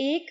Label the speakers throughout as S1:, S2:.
S1: 1,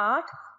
S1: 8,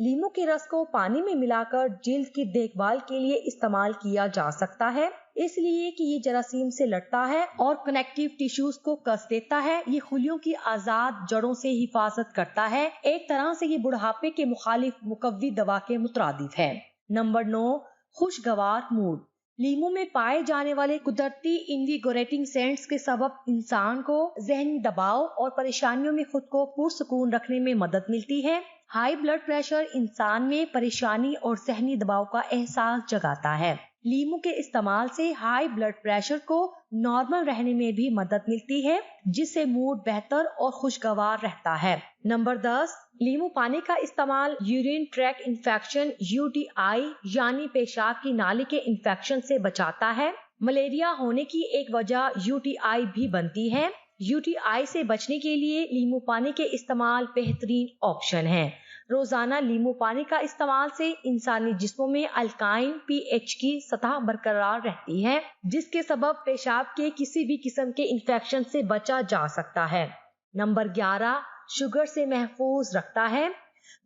S1: لیمو کے رس کو پانی میں ملا کر جلد کی دیکھ بھال کے لیے استعمال کیا جا سکتا ہے، اس لیے کہ یہ جراثیم سے لڑتا ہے اور کنیکٹیو ٹیشوز کو کس دیتا ہے۔ یہ خلیوں کی آزاد جڑوں سے حفاظت کرتا ہے۔ ایک طرح سے یہ بڑھاپے کے مخالف مقوی دوا کے مترادف ہے۔ نمبر 9، خوشگوار موڈ۔ لیمو میں پائے جانے والے قدرتی انویگوریٹنگ سینٹس کے سبب انسان کو ذہنی دباؤ اور پریشانیوں میں خود کو پرسکون رکھنے میں مدد ملتی ہے۔ ہائی بلڈ پریشر انسان میں پریشانی اور ذہنی دباؤ کا احساس جگاتا ہے۔ لیمو کے استعمال سے ہائی بلڈ پریشر کو نارمل رہنے میں بھی مدد ملتی ہے، جس سے موڈ بہتر اور خوشگوار رہتا ہے۔ نمبر 10، لیمو پانی کا استعمال یورین ٹریک انفیکشن UTI یعنی پیشاب کی نالی کے انفیکشن سے بچاتا ہے۔ ملیریا ہونے کی ایک وجہ UTI بھی بنتی ہے۔ UTI سے بچنے کے لیے لیمو پانی کے استعمال بہترین آپشن ہے۔ روزانہ لیمو پانی کا استعمال سے انسانی جسموں میں الکائن pH کی سطح برقرار رہتی ہے، جس کے سبب پیشاب کے کسی بھی قسم کے انفیکشن سے بچا جا سکتا ہے۔ نمبر 11، شوگر سے محفوظ رکھتا ہے۔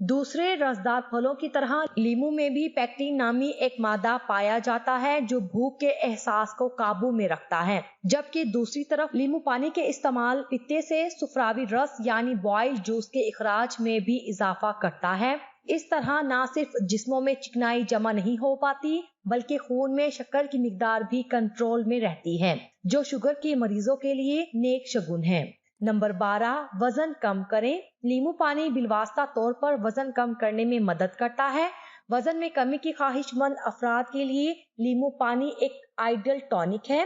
S1: دوسرے رسدار پھلوں کی طرح لیمو میں بھی پیکٹین نامی ایک مادہ پایا جاتا ہے جو بھوک کے احساس کو قابو میں رکھتا ہے، جبکہ دوسری طرف لیمو پانی کے استعمال پتے سے صفراوی رس یعنی بوائل جوس کے اخراج میں بھی اضافہ کرتا ہے۔ اس طرح نہ صرف جسموں میں چکنائی جمع نہیں ہو پاتی بلکہ خون میں شکر کی مقدار بھی کنٹرول میں رہتی ہے، جو شوگر کے مریضوں کے لیے نیک شگون ہے۔ نمبر 12، وزن کم کریں۔ لیمو پانی بالواسطہ طور پر وزن کم کرنے میں مدد کرتا ہے۔ وزن میں کمی کی خواہش مند افراد کے لیے لیمو پانی ایک آئیڈیل ٹونک ہے۔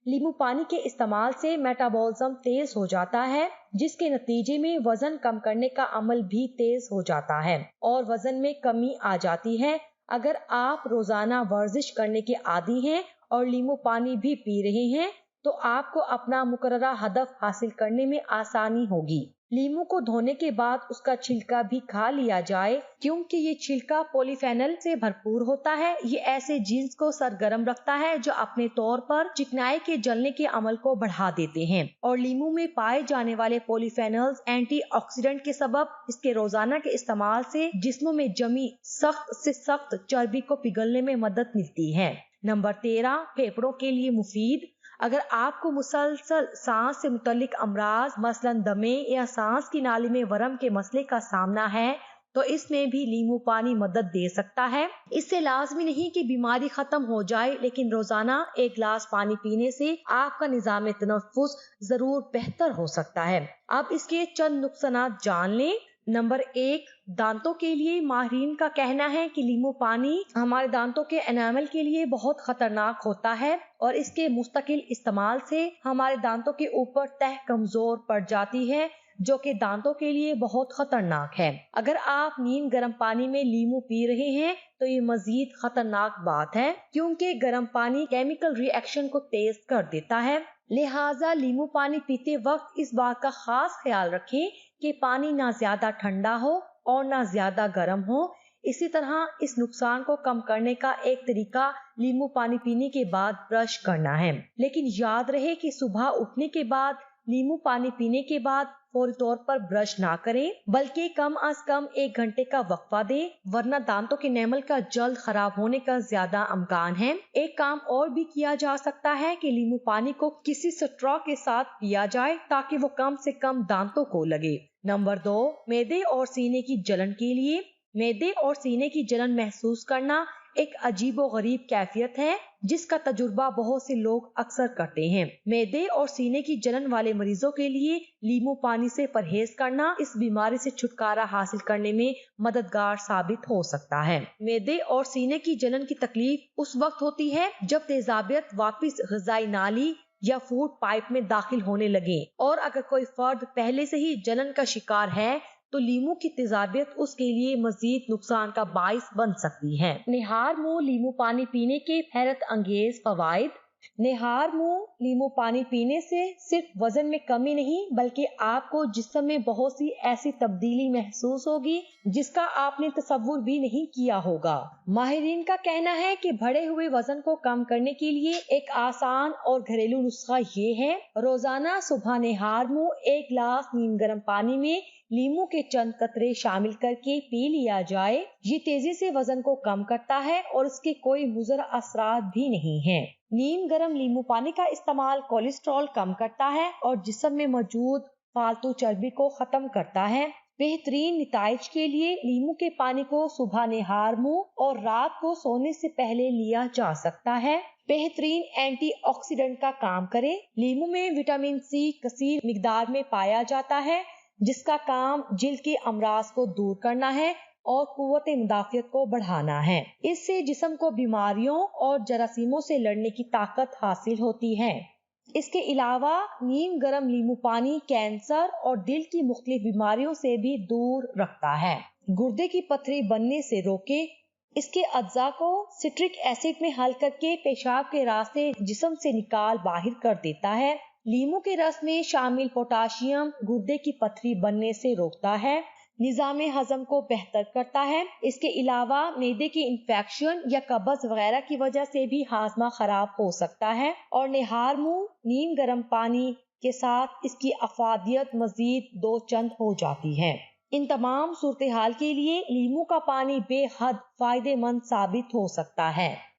S1: لیمو پانی کے استعمال سے میٹابولزم تیز ہو جاتا ہے، جس کے نتیجے میں وزن کم کرنے کا عمل بھی تیز ہو جاتا ہے اور وزن میں کمی آ جاتی ہے۔ اگر آپ روزانہ ورزش کرنے کے عادی ہیں اور لیمو پانی بھی پی رہے ہیں تو آپ کو اپنا مقررہ ہدف حاصل کرنے میں آسانی ہوگی۔ لیمو کو دھونے کے بعد اس کا چھلکا بھی کھا لیا جائے کیونکہ یہ چھلکا پولی فینل سے بھرپور ہوتا ہے۔ یہ ایسے جینز کو سرگرم رکھتا ہے جو اپنے طور پر چکنائی کے جلنے کے عمل کو بڑھا دیتے ہیں، اور لیمو میں پائے جانے والے پولی فینلز اینٹی آکسیڈنٹ کے سبب اس کے روزانہ کے استعمال سے جسموں میں جمی سخت سے سخت چربی کو پگھلنے میں مدد ملتی ہے۔ نمبر 13، پھیپھڑوں کے لیے مفید۔ اگر آپ کو مسلسل سانس سے متعلق امراض مثلاً دمے یا سانس کی نالی میں ورم کے مسئلے کا سامنا ہے تو اس میں بھی لیمو پانی مدد دے سکتا ہے۔ اس سے لازمی نہیں کہ بیماری ختم ہو جائے، لیکن روزانہ ایک گلاس پانی پینے سے آپ کا نظام تنفس ضرور بہتر ہو سکتا ہے۔ اب اس کے چند نقصانات جان لیں۔ نمبر 1، دانتوں کے لیے ماہرین کا کہنا ہے کہ لیمو پانی ہمارے دانتوں کے انیمل کے لیے بہت خطرناک ہوتا ہے اور اس کے مستقل استعمال سے ہمارے دانتوں کے اوپر تہ کمزور پڑ جاتی ہے، جو کہ دانتوں کے لیے بہت خطرناک ہے۔ اگر آپ نیم گرم پانی میں لیمو پی رہے ہیں تو یہ مزید خطرناک بات ہے، کیونکہ گرم پانی کیمیکل ری ایکشن کو تیز کر دیتا ہے۔ لہٰذا لیمو پانی پیتے وقت اس بات کا خاص خیال رکھیں کہ پانی نہ زیادہ ٹھنڈا ہو اور نہ زیادہ گرم ہو۔ اسی طرح اس نقصان کو کم کرنے کا ایک طریقہ لیمو پانی پینے کے بعد برش کرنا ہے، لیکن یاد رہے کہ صبح اٹھنے کے بعد لیمو پانی پینے کے بعد فوری طور پر برش نہ کریں، بلکہ کم از کم 1 گھنٹے کا وقفہ دیں، ورنہ دانتوں کے انیمل کا جلد خراب ہونے کا زیادہ امکان ہے۔ ایک کام اور بھی کیا جا سکتا ہے کہ لیمو پانی کو کسی سٹرا کے ساتھ پیا جائے تاکہ وہ کم سے کم دانتوں کو لگے۔ نمبر 2، معدے اور سینے کی جلن کے لیے۔ معدے اور سینے کی جلن محسوس کرنا ایک عجیب و غریب کیفیت ہے جس کا تجربہ بہت سے لوگ اکثر کرتے ہیں۔ معدے اور سینے کی جلن والے مریضوں کے لیے لیمو پانی سے پرہیز کرنا اس بیماری سے چھٹکارا حاصل کرنے میں مددگار ثابت ہو سکتا ہے۔ معدے اور سینے کی جلن کی تکلیف اس وقت ہوتی ہے جب تیزابیت واپس غذائی نالی یا فوڈ پائپ میں داخل ہونے لگے، اور اگر کوئی فرد پہلے سے ہی جلن کا شکار ہے تو لیمو کی تیزابیت اس کے لیے مزید نقصان کا باعث بن سکتی ہے۔ نہار منہ لیمو پانی پینے کے حیرت انگیز فوائد۔ نہار منہ لیمو پانی پینے سے صرف وزن میں کمی نہیں بلکہ آپ کو جسم میں بہت سی ایسی تبدیلی محسوس ہوگی جس کا آپ نے تصور بھی نہیں کیا ہوگا۔ ماہرین کا کہنا ہے کہ بڑھے ہوئے وزن کو کم کرنے کے لیے ایک آسان اور گھریلو نسخہ یہ ہے: روزانہ صبح نہار منہ 1 گلاس نیم گرم پانی میں لیمو کے چند قطرے شامل کر کے پی لیا جائے، یہ تیزی سے وزن کو کم کرتا ہے اور اس کے کوئی مضر اثرات بھی نہیں ہیں۔ نیم گرم لیمو پانی کا استعمال کولیسٹرول کم کرتا ہے اور جسم میں موجود فالتو چربی کو ختم کرتا ہے۔ بہترین نتائج کے لیے لیمو کے پانی کو صبح نہار منہ اور رات کو سونے سے پہلے لیا جا سکتا ہے۔ بہترین اینٹی آکسیڈنٹ کا کام کرے۔ لیمو میں وٹامن سی کثیر مقدار میں پایا جاتا ہے، جس کا کام جلد کے امراض کو دور کرنا ہے اور قوت مدافعت کو بڑھانا ہے۔ اس سے جسم کو بیماریوں اور جراثیموں سے لڑنے کی طاقت حاصل ہوتی ہے۔ اس کے علاوہ نیم گرم لیمو پانی کینسر اور دل کی مختلف بیماریوں سے بھی دور رکھتا ہے۔ گردے کی پتھری بننے سے روکے۔ اس کے اجزاء کو سٹرک ایسڈ میں حل کر کے پیشاب کے راستے جسم سے نکال باہر کر دیتا ہے۔ لیمو کے رس میں شامل پوٹاشیم گردے کی پتھری بننے سے روکتا ہے، نظام ہضم کو بہتر کرتا ہے۔ اس کے علاوہ معدے کی انفیکشن یا قبض وغیرہ کی وجہ سے بھی ہاضمہ خراب ہو سکتا ہے، اور نہار منہ نیم گرم پانی کے ساتھ اس کی افادیت مزید 2 چند ہو جاتی ہے۔ ان تمام صورتحال کے لیے لیمو کا پانی بے حد فائدہ مند ثابت ہو سکتا ہے۔